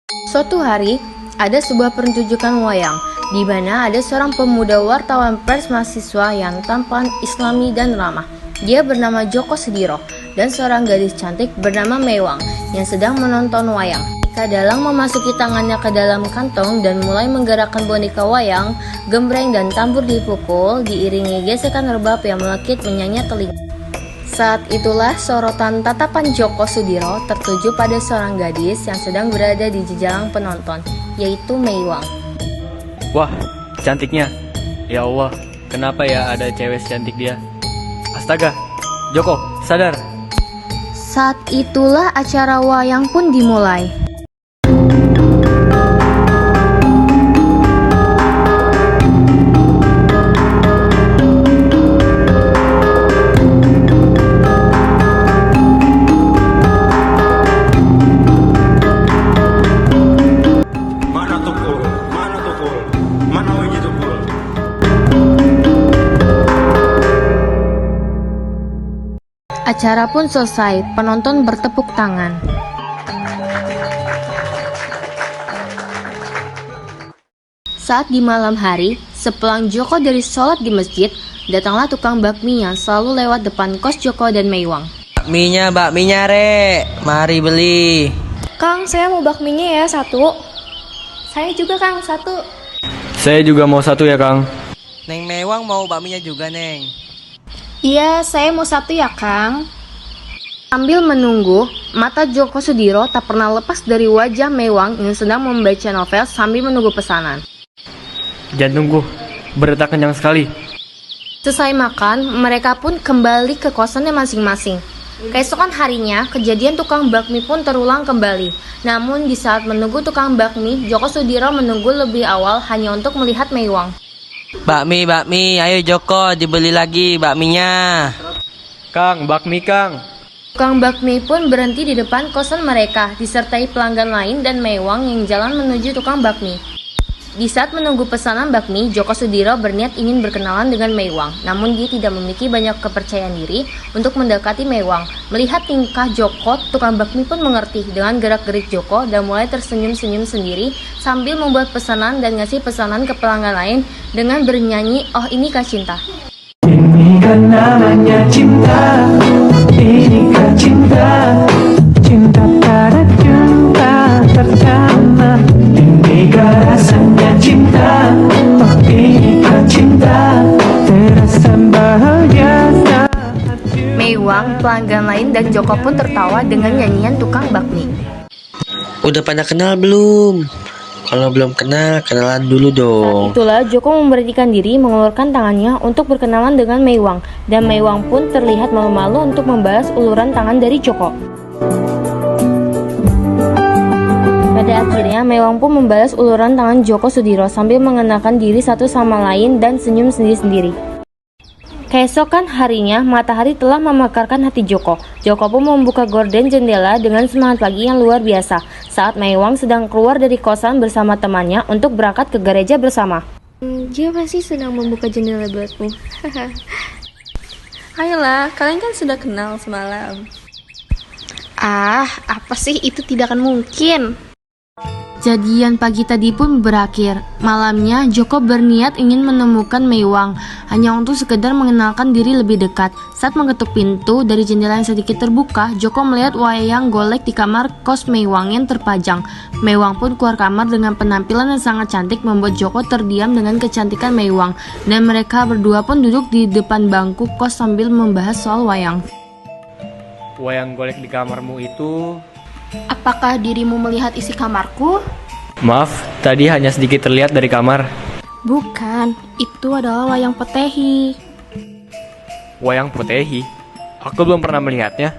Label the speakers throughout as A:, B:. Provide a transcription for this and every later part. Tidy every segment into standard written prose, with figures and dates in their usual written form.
A: Suatu hari, ada sebuah pertunjukan wayang, di mana ada seorang pemuda wartawan pers mahasiswa yang tampan islami dan ramah. Dia bernama Djoko Sudiro, dan seorang gadis cantik bernama Mewang yang sedang menonton wayang. Ketika Dalang memasuki tangannya ke dalam kantong dan mulai menggerakkan boneka wayang, gembreng dan tambur dipukul, diiringi gesekan rebab yang melekit menyanyi telinga. Saat itulah sorotan tatapan Djoko Sudiro tertuju pada seorang gadis yang sedang berada di jejaring penonton, yaitu Mewang.
B: Wah, cantiknya. Ya Allah, kenapa ya ada cewek secantik dia? Astaga, Joko, sadar.
A: Saat itulah acara wayang pun dimulai. Acara pun selesai, penonton bertepuk tangan. Saat di malam hari, sepulang Djoko dari sholat di masjid, datanglah tukang bakmi yang selalu lewat depan kos Djoko dan Mewang.
C: Bakminya re, mari beli.
D: Kang, saya mau bakminya ya, satu. Saya juga Kang, satu.
B: Saya juga mau satu ya, Kang.
C: Neng Mewang mau bakminya juga, Neng.
D: Iya, saya mau satu ya Kang.
A: Sambil menunggu, mata Djoko Sudiro tak pernah lepas dari wajah Mewang yang sedang membaca novel sambil menunggu pesanan.
B: Jantungku berdetak kencang sekali.
A: Selesai makan, mereka pun kembali ke kosannya masing-masing. Keesokan harinya, kejadian tukang bakmi pun terulang kembali. Namun di saat menunggu tukang bakmi, Djoko Sudiro menunggu lebih awal hanya untuk melihat Mewang.
C: Bakmi, ayo Joko dibeli lagi bakminya.
B: Kang, bakmi, Kang.
A: Tukang bakmi pun berhenti di depan kosan mereka, disertai pelanggan lain dan Mewang yang jalan menuju tukang bakmi. Di saat menunggu pesanan bakmi, Djoko Sudiro berniat ingin berkenalan dengan Mewang, namun dia tidak memiliki banyak kepercayaan diri untuk mendekati Mewang. Melihat tingkah Djoko, tukang bakmi pun mengerti dengan gerak-gerik Djoko dan mulai tersenyum-senyum sendiri sambil membuat pesanan dan ngasih pesanan ke pelanggan lain dengan bernyanyi, "Oh ini kah cinta."
E: Ini kan namanya cinta, ini kan cinta, cinta pada jumpa pertama. Ini kan rasanya cinta, oh ini kan cinta, terasa bahagia saat
A: Mewang, pelanggan lain dan Djoko pun tertawa dengan nyanyian tukang bakmi.
C: Udah pada kenal belum? Kalau belum kenal, kenalan dulu dong.
A: Saat itulah Djoko memberanikan diri mengeluarkan tangannya untuk berkenalan dengan Mewang, dan Mewang pun terlihat malu-malu untuk membalas uluran tangan dari Djoko. Pada akhirnya, Mewang pun membalas uluran tangan Djoko Sudiro sambil mengenakan diri satu sama lain dan senyum sendiri-sendiri. Keesokan harinya, matahari telah memekarkan hati Djoko. Djoko pun membuka gorden jendela dengan semangat pagi yang luar biasa saat Mewang sedang keluar dari kosan bersama temannya untuk berangkat ke gereja bersama.
D: Dia pasti sedang membuka jendela buatmu. Ayolah, kalian kan sudah kenal semalam. Ah, apa sih, itu tidak akan mungkin.
A: Jadian pagi tadi pun berakhir. Malamnya, Djoko berniat ingin menemukan Mewang, hanya untuk sekedar mengenalkan diri lebih dekat. Saat mengetuk pintu dari jendela yang sedikit terbuka, Djoko melihat wayang golek di kamar kos Mewang yang terpajang. Mewang pun keluar kamar dengan penampilan yang sangat cantik membuat Djoko terdiam dengan kecantikan Mewang, dan mereka berdua pun duduk di depan bangku kos sambil membahas soal wayang.
B: Wayang golek di kamarmu itu...
D: Apakah dirimu melihat isi kamarku?
B: Maaf, tadi hanya sedikit terlihat dari kamar.
D: Bukan, itu adalah wayang Potehi.
B: Wayang Potehi? Aku belum pernah melihatnya.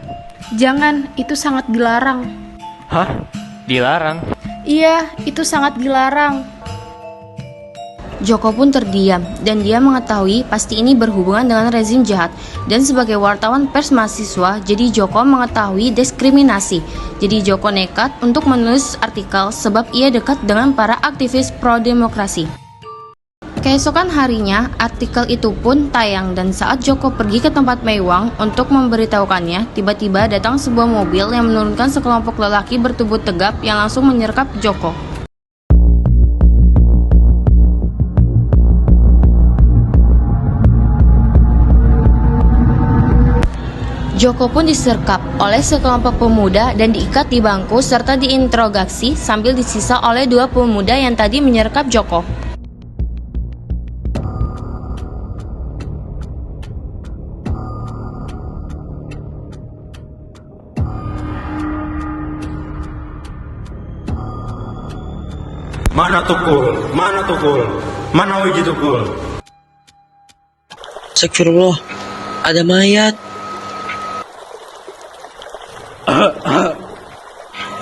D: Jangan, itu sangat dilarang.
B: Hah? Dilarang?
D: Iya, itu sangat dilarang.
A: Djoko pun terdiam, dan dia mengetahui pasti ini berhubungan dengan rezim jahat. Dan sebagai wartawan pers mahasiswa, jadi Djoko mengetahui diskriminasi. Jadi Djoko nekat untuk menulis artikel sebab ia dekat dengan para aktivis pro-demokrasi. Keesokan harinya, artikel itu pun tayang dan saat Joko pergi ke tempat Meiwang untuk memberitahukannya, tiba-tiba datang sebuah mobil yang menurunkan sekelompok lelaki bertubuh tegap yang langsung menyergap Joko. Joko pun disergap oleh sekelompok pemuda dan diikat di bangku serta diinterogasi sambil disisa oleh dua pemuda yang tadi menyergap Joko.
F: Mana Tukul? Mana Tukul? Mana Wiji Tukul?
C: Astagfirullah, ada mayat.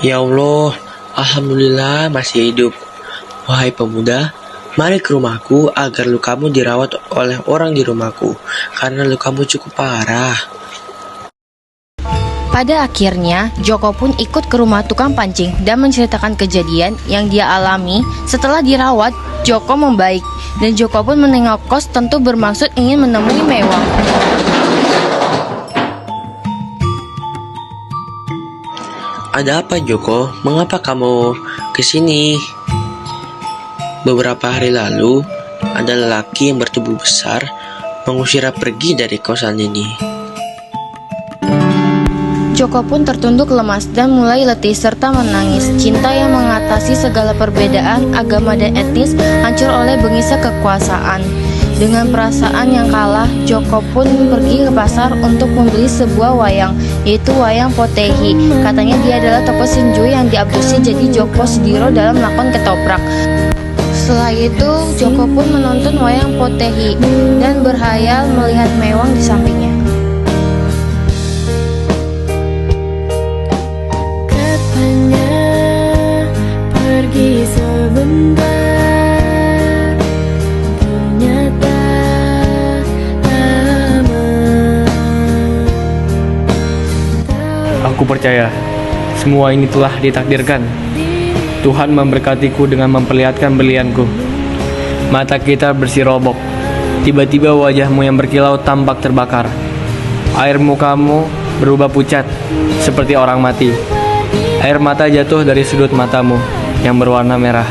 C: Ya Allah, alhamdulillah masih hidup. Wahai pemuda, mari ke rumahku agar lukamu dirawat oleh orang di rumahku karena lukamu cukup parah.
A: Pada akhirnya, Joko pun ikut ke rumah tukang pancing dan menceritakan kejadian yang dia alami. Setelah dirawat, Joko membaik dan Joko pun menengok kos tentu bermaksud ingin menemui Meiwang.
C: Ada apa Joko? Mengapa kamu kesini? Beberapa hari lalu, ada lelaki yang bertubuh besar mengusirnya pergi dari kosan ini.
A: Joko pun tertunduk lemas dan mulai letih serta menangis. Cinta yang mengatasi segala perbedaan agama dan etnis hancur oleh bengisa kekuasaan. Dengan perasaan yang kalah, Joko pun pergi ke pasar untuk membeli sebuah wayang, yaitu wayang Potehi. Katanya dia adalah tokoh Sinju yang diabduksi jadi Joko Sudiro dalam lakon ketoprak. Setelah itu, Joko pun menonton wayang Potehi dan berhayal melihat Meiwang di sampingnya.
G: Katanya pergi sebentar, ternyata lama.
B: Aku percaya semua ini telah ditakdirkan. Tuhan memberkatiku dengan memperlihatkan berlianku. Mata kita bersirobok. Tiba-tiba wajahmu yang berkilau tampak terbakar. Air mukamu berubah pucat seperti orang mati. Air mata jatuh dari sudut matamu yang berwarna merah.